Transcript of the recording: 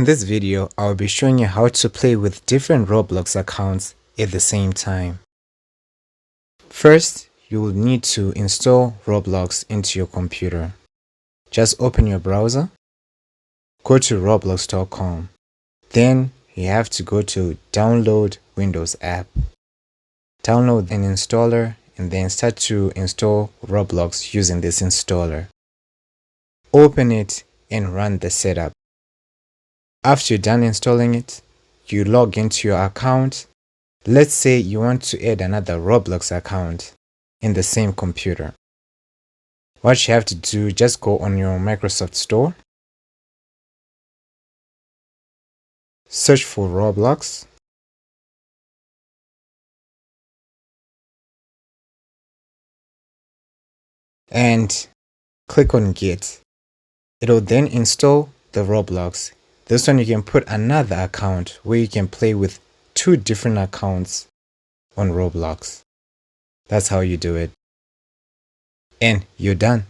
In this video, I'll be showing you how to play with different Roblox accounts at the same time. First, you will need to install Roblox into your computer. Just open your browser, go to roblox.com. Then you have to go to Download Windows app. Download an installer and then start to install Roblox using this installer. Open it and run the setup. After you're done installing it, you log into your account. Let's say you want to add another Roblox account in the same computer. What you have to do, just go on your Microsoft Store, search for Roblox, and click on Get. It'll then install the Roblox. This one you can put another account where you can play with two different accounts on Roblox. That's how you do it. And you're done.